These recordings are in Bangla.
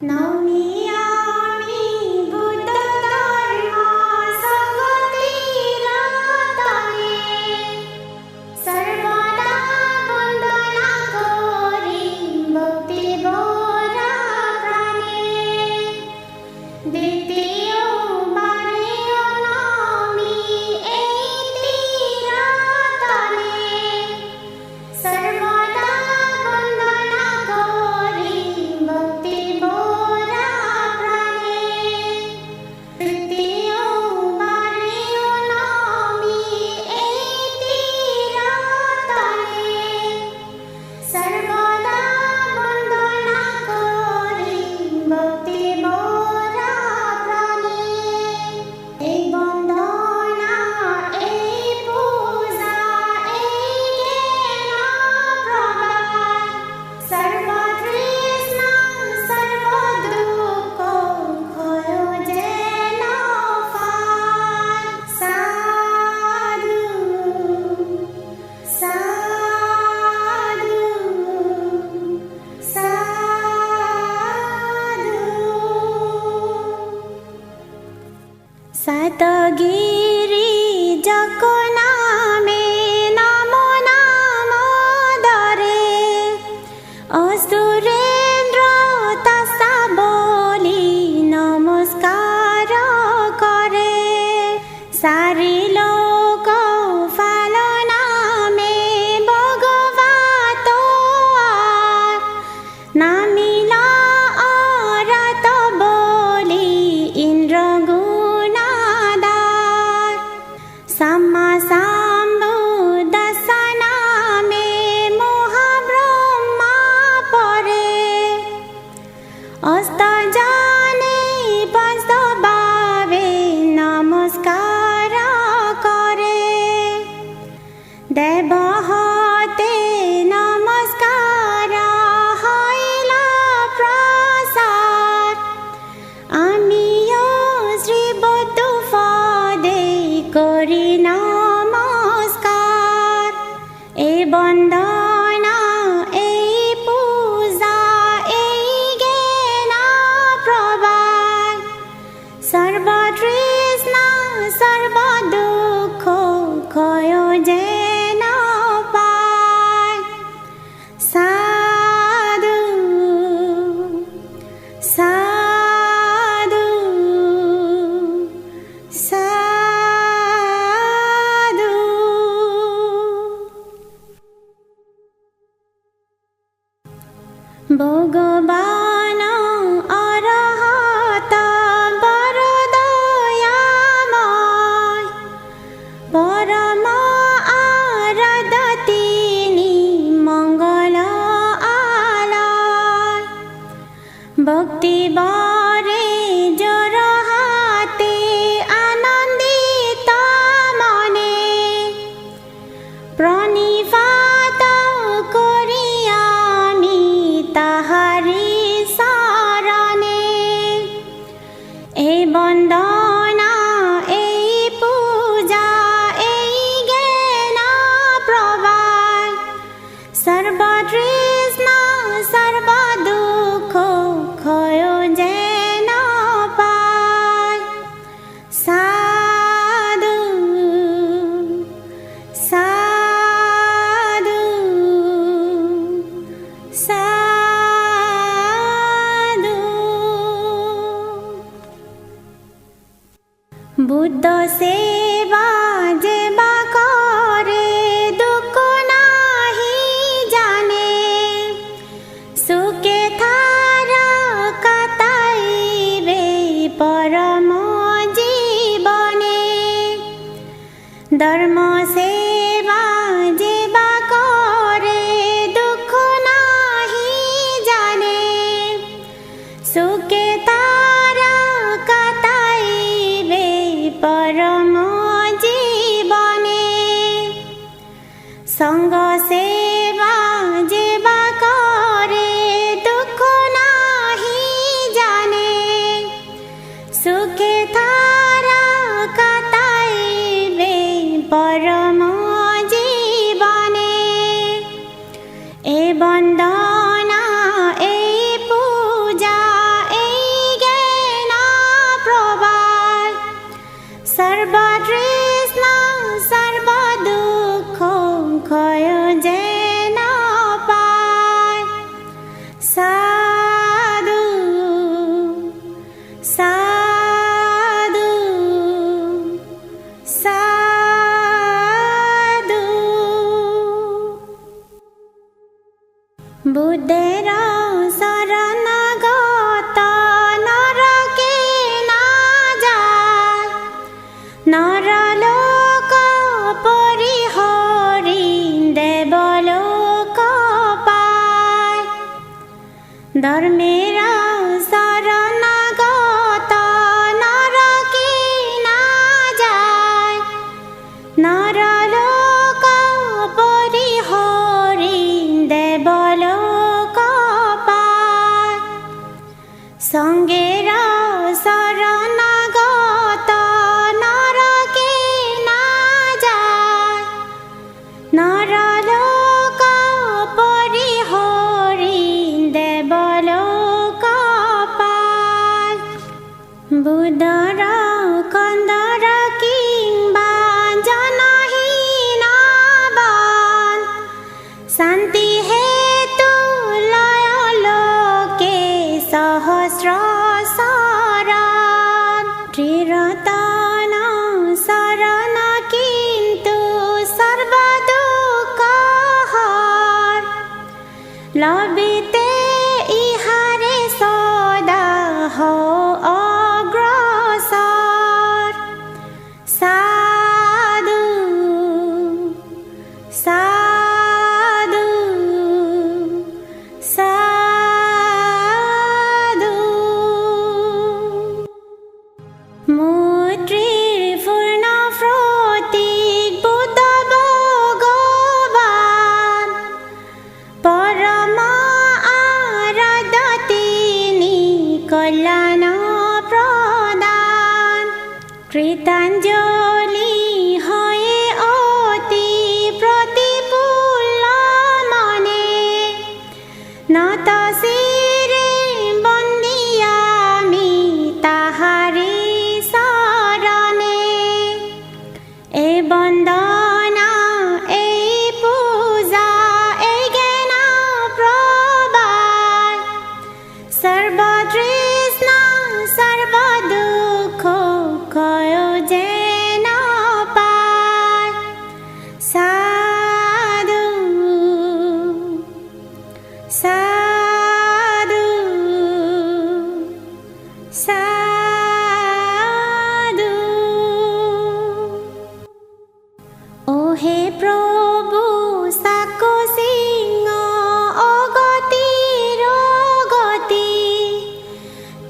नौमियामि बुद्धधर्म संगतिरतने सर्वदा वन्दना करि भक्तिभरा प्राणे द्वितीय बारेय नौमि एतिरतने सर्वदा वन्दना करि भक्तिभरा प्राणे तृतीय बारेय नौमि एतिरतने सर्वदा वन्दना करि भक्तिभरा प्राणे এই বন্দনা এই পূজা এই জ্ঞান প্রবাদ সর্বতৃষ্ণা সর্বদুঃখ ক্ষয় যেন ফাল সাধু সাধু সাধু सतगिरि जकनामे नमो नमो दरे असुरेन्द्र तसा बोली नमस्कार करे सारी लोक फालना में भगवत नामिला अरत बोली इंद्र गुणादार सम्मा सम्बुदसना में महाब्रह्मा परे अस्त जाने पंचभावे नमस्कार करे देव हते नमस्कार हইলা प्रसाद आमिও শ্রীবতু পদে করি নমস্কার এই বন্দনা এই পূজা এই জ্ঞান প্রবাদ সর্বতৃষ্ণা সর্বদুঃখ ক্ষয় যেন পায় সাধু সাধু সাধু ভগবান অরহত বরদয়াময় পরম আরাধ্য তিনি মঙ্গল আলয় ভক্তি বরে জোর হাতে আনন্দিত মনে প্রণিপাত করি আমি তাহারি শরণে এই বন্দনা এই পূজা এই জ্ঞান প্রবাদ সর্বতৃষ্ণা সর্বদুঃখ ক্ষয় যেন পায় সাধু সাধু সাধু বুদ্ধ সেবা যেবা করে দুঃখ নাহি জানে সুখে থারা কাটাইবে পরম জীবনে ধর্ম সেবা যেবা করে দুঃখ নাহি জানে সুখে তারা কাটাইবে পরম জীবনে সঙ্গ সেবা যেবা করে দুঃখ নাহি জানে সুখে তারা কাটাইবে পরম জীবনে এ বন্দনা এই পূজা বুদ্ধের শরণাগত নরকে না যায়, নরলোক পরিহরি দেবলোক পায়। ধর্মের শরণাগত নরকে না যায়, নরলোক পরিহরি দেবলোক পায়। সঙ্গের শরণাগত নরকে না যায়, নরলোক পরিহরি দেবলোক পায়। বুদ্ধর কন্দর কিংবা জনহীন বন, শান্তি হেতু লয় লোকে সহস্র শরণ। ত্রিরতন শরণ কিন্তু সর্বদুঃখ হর, লবিতে ইহারে সদা হও অগ্রসর। সাধু সাধু সাধু। মৈত্রীর পূর্ণ প্রতীক বুদ্ধ ভগবান, পরম আরাধ্য তিনি কল্যাণ প্রদান। কৃতাঞ্জলি হয়ে অতি প্রতিফুল্ল মনে, নত শিরে বন্দিয়ামি তাহারি শরণে। এই বন্দনা, এই পূজা, এই জ্ঞান প্রবাদ, সর্বতৃষ্ণা সর্বদুঃখ ক্ষয় যেন পায়। সাধু সাধু সাধু। ওহে প্রভু সাকো সিংহ অগতির গতি,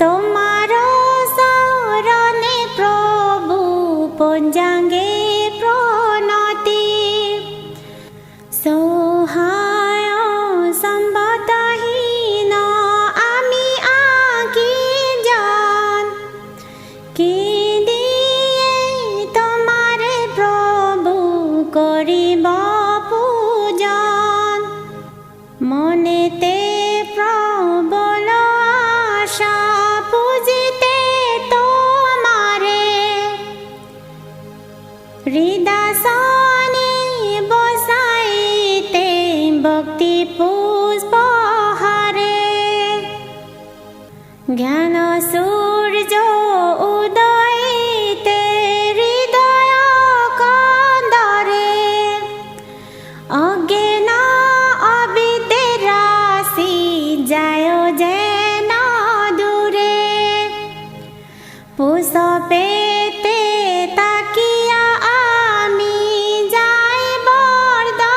তোমার শরণে প্রভু পঞ্জাঙ্গে প্রণতি। সহায় সম্বতহীন আমি আকি জন, কি দিয়ে তোমারে প্রভু করিব পূজন। মনেতে প্রবল আশা পূজিতে তোমারে, হৃদয়াসনে বসাইতে ভক্তি পুষ্পহারে। জ্ঞান সূর্য উদয়িতে হৃদয় কন্দরে, অজ্ঞান অবিদ্যের রাশি যায় যেন দূরে। পুষ্পেতে তাকিয়া আমি যাই বরদান,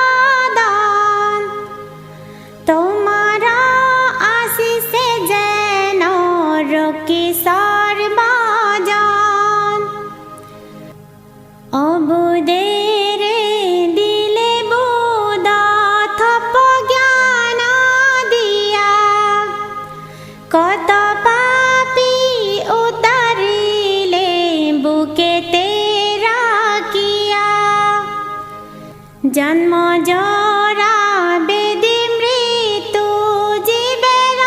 তোমার আশিসে যেন রকি সর্বজন। অবুদের দিলে বুধ থপ জ্ঞান দিয়া, কত পাপী উতারিলে বুকেতে রাখিয়া। জন্ম জরা বেদি মৃত্যু জীবের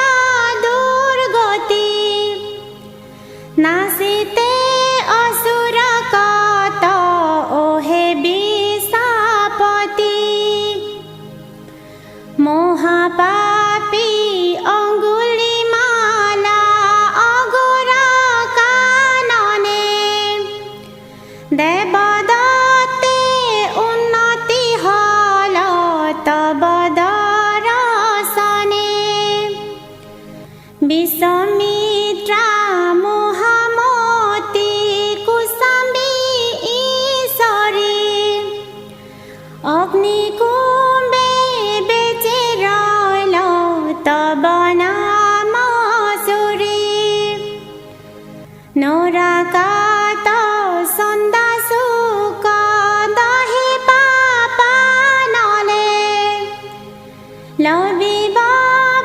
দুর্গতি, নাসিতে অসুর কত ওহে বিষাপতি। মহাপাপী অঙ্গুলিমালা অঘোর কাননে, দেবদত্তে উন্নতি হল তব নাম সুরি নরাকাত সন্দা সুখ দহে পাপা নলে লবিব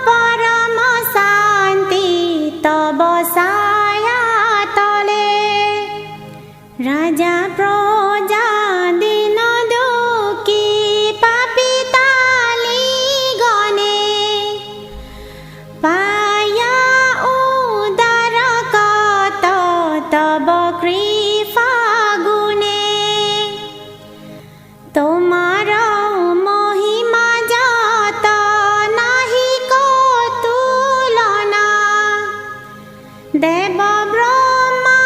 পরম শান্তি তব ছায়া তলে রাজা প্রজা দিন দুঃখী পাপী তালি গণে পায়া উদার কত তব কৃপা গুণে তোমার মহিমা যত নাহি কো তুলনা দেব ব্রহ্মা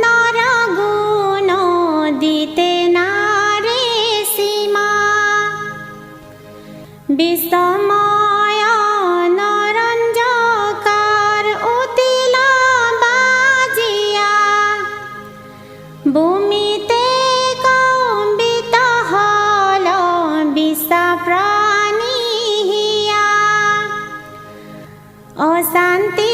নর গুণ দিতে নারে সীমা বিশ্বময় নরঞ্জকার অতিল বাজিয়া ভূমিতে কম্বিত হল বিশ্ব প্রাণী হিয়া অশান্তি